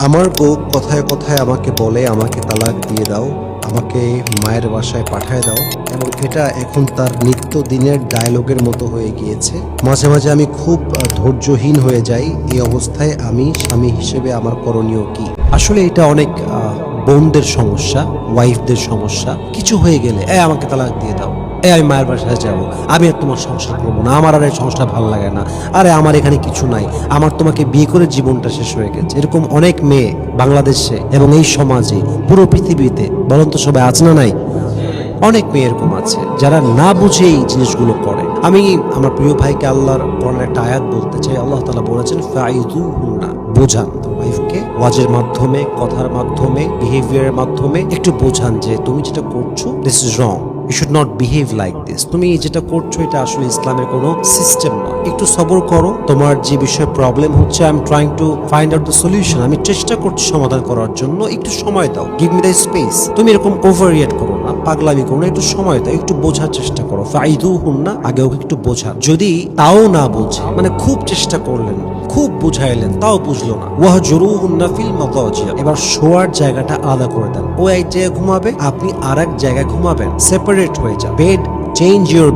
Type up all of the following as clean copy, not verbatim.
আমার বউ কথায় কথায় আমাকে বলে আমাকে তালাক দিয়ে দাও, আমাকে মায়ের বাসায় পাঠায় দাও, এবং এটা এখন তার নিত্যদিনের ডায়লগের মতো হয়ে গিয়েছে। মাঝে মাঝে আমি খুব ধৈর্যহীন হয়ে যাই। এই অবস্থায় আমি স্বামী হিসেবে আমার করণীয় কি? আসলে এটা অনেক বোনদের সমস্যা, ওয়াইফদের সমস্যা। কিছু হয়ে গেলে আমাকে তালাক দিয়ে দাও, আমি মায়ের বাসায় যাব, আমি আর তোমার সংসার করবো না, আমার আর এই সংসার ভালো লাগে না, আরে আমার এখানে কিছু নাই, আমার তোমাকে বিয়ে করে জীবনটা শেষ হয়ে গেছে। এরকম অনেক মেয়ে বাংলাদেশে এবং এই সমাজে, পুরো পৃথিবীতে বলুন তো সবাই আছে না নাই? অনেক মেয়ে এরকম আছে যারা না বুঝে এই জিনিসগুলো করে। আমি আমার প্রিয় ভাইকে আল্লাহর কোরআনের একটা আয়াত বলতে চাই। আল্লাহ তাআলা বলেছেন ফাইযুহুন্না, বোঝান ওয়াইফকে, ওয়াজের মাধ্যমে, কথার মাধ্যমে, বিহেভিয়ারের মাধ্যমে একটু বোঝান যে তুমি যেটা করছো this is wrong, you should not behave like this. তুমি যেটা করছো এটা আসলে ইসলামের কোনো সিস্টেম নয়। একটু সবর করো, তোমার যে বিষয়ে প্রবলেম হচ্ছে I am trying to find out the solution, আমি চেষ্টা করছি সমাধান করার জন্য, একটু সময় দাও, গিভ মি দ্য স্পেস। তুমি এরকম ওভার রিয়েক্ট করো না, পাগলামি করো না, একটু সময় দাও, একটু বোঝার চেষ্টা করো। ফাইযুহুন্না, আগে ওকে একটু বোঝান। যদি তাও না বোঝে, মানে খুব চেষ্টা করলেন, খুব বুঝাইলেন, তাও বুঝলো না, ওয়াহজুরুহুন্না ফিল মাদাজি, এবার শোয়ার জায়গাটা আলাদা করে দেন। ও এক জায়গায় ঘুমাবে, আপনি আর এক জায়গায় ঘুমাবেন, সেপারেট হয়ে যান। বেড, চেঞ্জ ইউর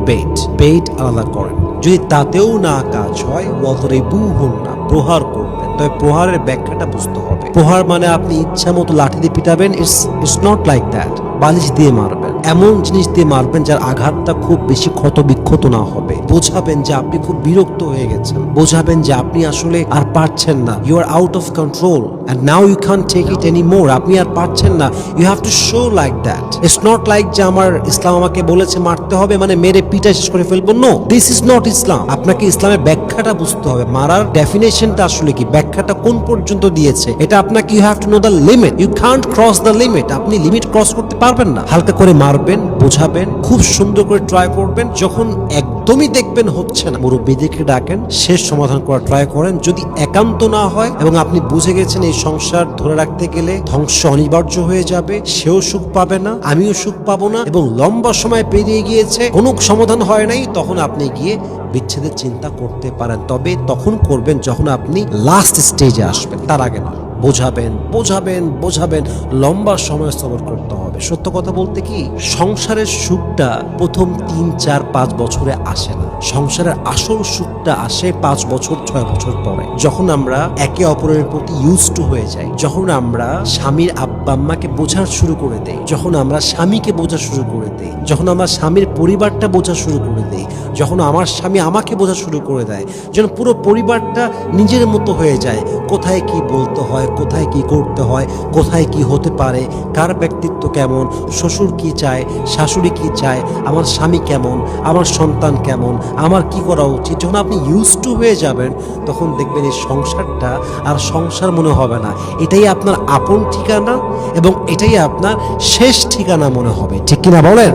বেড আলাদা করেন। যদি তাতেও না কাজ হয়, ওয়াদরিবুহুন্না, প্রহার করবেন। তবে প্রহারের ব্যাখ্যাটা বুঝতে হবে। প্রহার মানে আপনি ইচ্ছা মতো লাঠি দিয়ে পিটাবেন, ইটস নট লাইক দ্যাট। বালিশ দিয়ে মারবেন, এমন জিনিস দিয়ে মারবেন যার আঘাতটা খুব বেশি ক্ষত বিক্ষত না হবে। বোঝাবেন যে আপনি খুব বিরক্ত হয়ে গেছেন, বোঝাবেন যে আপনি আসলে আর পারছেন না, you are out of control and now you can take it any more. আপনি আর পারছেন না, you have to show like that. It's not like যে আমার ইসলাম আমাকে বলেছে মারতে হবে মানে মেরে পিটা শেষ করে ফেলবো। নো, দিস ইজ নট ইসলাম। আপনাকে ইসলামের ব্যাখ্যাটা বুঝতে হবে। মারার ডেফিনেশনটা আসলে কি, ব্যাখ্যাটা কোন পর্যন্ত দিয়েছে, এটা আপনাকে you have to know the limit. You can't cross the limit. আপনি লিমিট ক্রস করতে পারবেন না। হালকা করে মারবেন, বোঝাবেন, খুব সুন্দর করে ট্রাই করবেন। যখন একদমই দেখবেন হচ্ছে না, মুরব্বীদেরকে ডাকেন, শেষ সমাধান করার ট্রাই করেন। যদি একান্ত না হয় এবং আপনি বুঝে গেছেন এই সংসার ধরে রাখতে গেলে ধ্বংস অনিবার্য হয়ে যাবে, সেও সুখ পাবে না, আমিও সুখ পাবো না, এবং লম্বা সময় পেরিয়ে গিয়েছে, কোনো সমাধান হয় নাই, তখন আপনি গিয়ে বিচ্ছেদের চিন্তা করতে পারেন। তবে তখন করবেন যখন আপনি লাস্ট স্টেজে আসবেন, তার আগে নয়। বোঝাবেন, বোঝাবেন, বোঝাবেন, লম্বা সময় সবর করতে হবে। সত্য কথা বলতে কি, সংসারের সুখটা প্রথম 3, 4, 5 বছরে আসে না। সংসারের আসল সুখটা আসে 5 বছর, 6 বছর পরে, যখন আমরা একে অপরের প্রতি ইউজ টু হয়ে যাই, যখন আমরা স্বামীর আব্বা আম্মাকে বোঝা শুরু করে দেই, যখন আমরা স্বামীকে বোঝা শুরু করে দেই, যখন আমরা স্বামীর পরিবারটা বোঝা শুরু করে দেই, যখন আমার স্বামী আমাকে বোঝা শুরু করে দেয়, যখন পুরো পরিবারটা নিজের মতো হয়ে যায়, কোথায় কি বলতে হয়, কোথায় কি করতে হয়, কোথায় কি হতে পারে, কার ব্যক্তিত্ব কেমন, শ্বশুর কি চায়, শাশুড়ি কি চায়, আমার স্বামী কেমন, আমার সন্তান কেমন, আমার কি করা উচিত, যখন আপনি ইউজ টু হয়ে যাবেন, তখন দেখবেন এই সংসারটা আর সংসার মনে হবে না। এটাই আপনার আপন ঠিকানা এবং এটাই আপনার শেষ ঠিকানা মনে হবে। ঠিক কিনা বলেন?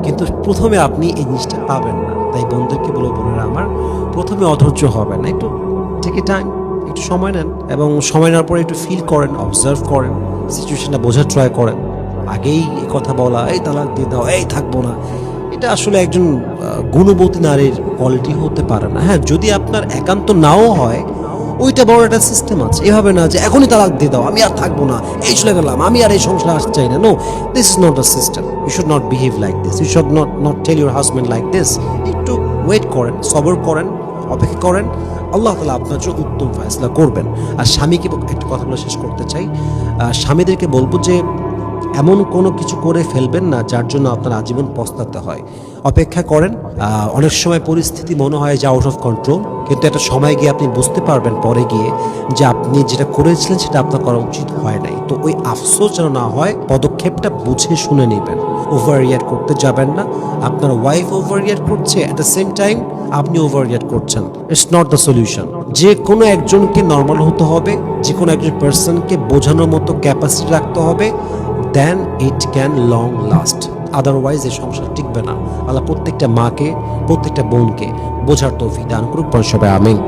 কিন্তু প্রথমে আপনি এই জিনিসটা পাবেন না। তাই বন্ধুদেরকে বলবো, বোনেরা আমার, প্রথমে অধৈর্য হবেন না, একটু টেক টাইম, একটু সময় নেন, এবং সময় নেওয়ার পরে একটু ফিল করেন, অবজার্ভ করেন, সিচুয়েশনটা বোঝার ট্রাই করেন। আগেই কথা বলা, এই তালাক দিয়ে দাও, এই থাকবো না, এটা আসলে একজন গুণবতী নারীর কোয়ালিটি হতে পারে না। হ্যাঁ, যদি আপনার একান্ত নাও হয়, ওইটা বড় একটা সিস্টেম আছে। এভাবে না যে এখনই তালাক দিয়ে দাও, আমি আর থাকবো না, এই চলে গেলাম, আমি আর এই সংসারে আসতে চাই না। No, this is not a system. You should not behave like this, you should not tell your husband like this. একটু ওয়েট করেন, সবর করেন, অপেক্ষা করেন, আল্লাহ তাআলা আপনার জন্য উত্তম ফয়সালা করবেন। আর স্বামীকে একটা কথা বলে শেষ করতে চাই, স্বামীদেরকে বলবো যে এমন কোনো কিছু করে ফেলবেন না যার জন্য আপনার আজীবন পস্তাতে হয়। অপেক্ষা করেন। অনেক সময় পরিস্থিতি মনে হয় যে আউট অফ কন্ট্রোল, কিন্তু একটা সময় গিয়ে আপনি বুঝতে পারবেন পরে গিয়ে যে আপনি যেটা করেছিলেন সেটা আপনার করা উচিত হয় নাই। তো ওই আফসোস যেন না হয়, পদক্ষেপটা বুঝে শুনে নেবেন। ওভার রিয়াক্ট করতে যাবেন না। আপনার ওয়াইফ ওভার রিয়াক্ট করছে, অ্যাট দ্য সেম টাইম আপনি ওভার রিয়াক্ট করছেন, ইটস নট দ্য সলিউশন। যে কোনো একজনকে নর্মাল হতে হবে, যে কোনো একজন পার্সনকে বোঝানোর মতো ক্যাপাসিটি রাখতে হবে, then it can long last. Otherwise এই সংসার টিকবে না। আল্লাহ প্রত্যেকটা মাকে, প্রত্যেকটা বোনকে বোঝার তৌফিক দান করুক। সবাই আমিন।